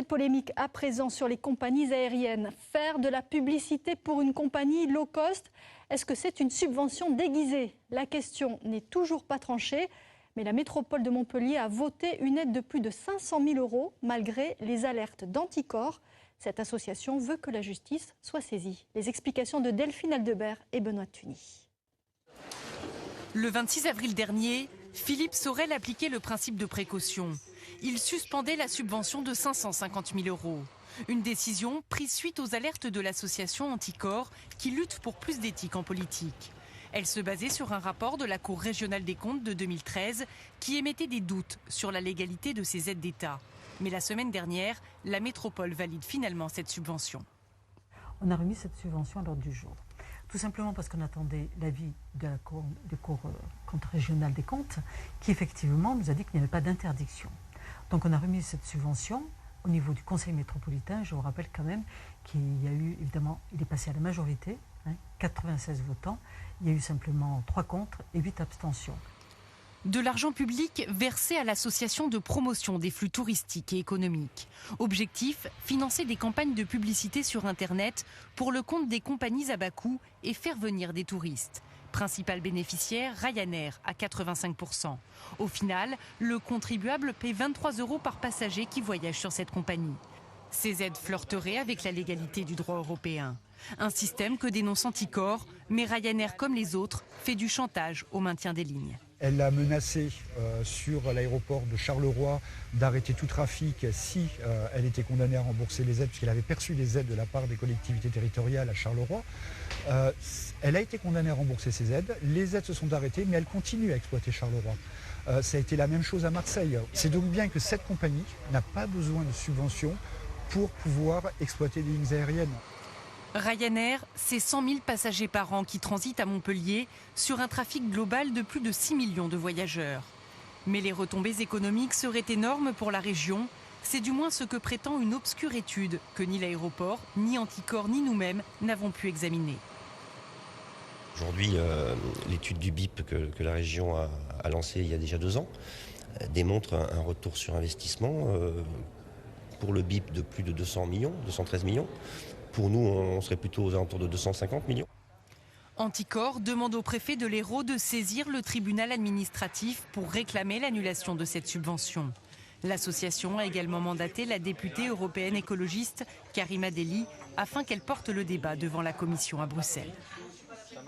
polémique à présent sur les compagnies aériennes. Faire de la publicité pour une compagnie low cost, est-ce que c'est une subvention déguisée? La question n'est toujours pas tranchée, mais la métropole de Montpellier a voté une aide de plus de 500 000 € malgré les alertes d'Anticor. Cette association veut que la justice soit saisie. Les explications de Delphine Aldebert et Benoît Tuny. Le 26 avril dernier, Philippe Sorel appliquait le principe de précaution. Il suspendait la subvention de 550 000 €. Une décision prise suite aux alertes de l'association Anticor qui lutte pour plus d'éthique en politique. Elle se basait sur un rapport de la Cour régionale des comptes de 2013 qui émettait des doutes sur la légalité de ces aides d'État. Mais la semaine dernière, la métropole valide finalement cette subvention. On a remis cette subvention à l'ordre du jour. Tout simplement parce qu'on attendait l'avis de la Cour régionale des comptes qui effectivement nous a dit qu'il n'y avait pas d'interdiction. Donc on a remis cette subvention au niveau du Conseil métropolitain. Je vous rappelle quand même qu'il y a eu, évidemment, il est passé à la majorité, 96 votants. Il y a eu simplement 3 contre et 8 abstentions. De l'argent public versé à l'association de promotion des flux touristiques et économiques. Objectif, financer des campagnes de publicité sur Internet pour le compte des compagnies à bas coût et faire venir des touristes. Principal bénéficiaire, Ryanair, à 85%. Au final, le contribuable paie 23 € par passager qui voyage sur cette compagnie. Ces aides flirteraient avec la légalité du droit européen. Un système que dénonce Anticor, mais Ryanair, comme les autres, fait du chantage au maintien des lignes. Elle a menacé sur l'aéroport de Charleroi d'arrêter tout trafic si elle était condamnée à rembourser les aides, puisqu'elle avait perçu des aides de la part des collectivités territoriales à Charleroi. Elle a été condamnée à rembourser ces aides. Les aides se sont arrêtées, mais elle continue à exploiter Charleroi. Ça a été la même chose à Marseille. C'est donc bien que cette compagnie n'a pas besoin de subventions pour pouvoir exploiter des lignes aériennes. Ryanair, c'est 100 000 passagers par an qui transitent à Montpellier sur un trafic global de plus de 6 millions de voyageurs. Mais les retombées économiques seraient énormes pour la région. C'est du moins ce que prétend une obscure étude que ni l'aéroport, ni Anticor, ni nous-mêmes n'avons pu examiner. Aujourd'hui, l'étude du BIP que la région a lancée il y a déjà 2 ans démontre un retour sur investissement pour le BIP de plus de 213 millions. Pour nous, on serait plutôt aux alentours de 250 millions. Anticor demande au préfet de l'Hérault de saisir le tribunal administratif pour réclamer l'annulation de cette subvention. L'association a également mandaté la députée européenne écologiste Karima Delli afin qu'elle porte le débat devant la commission à Bruxelles.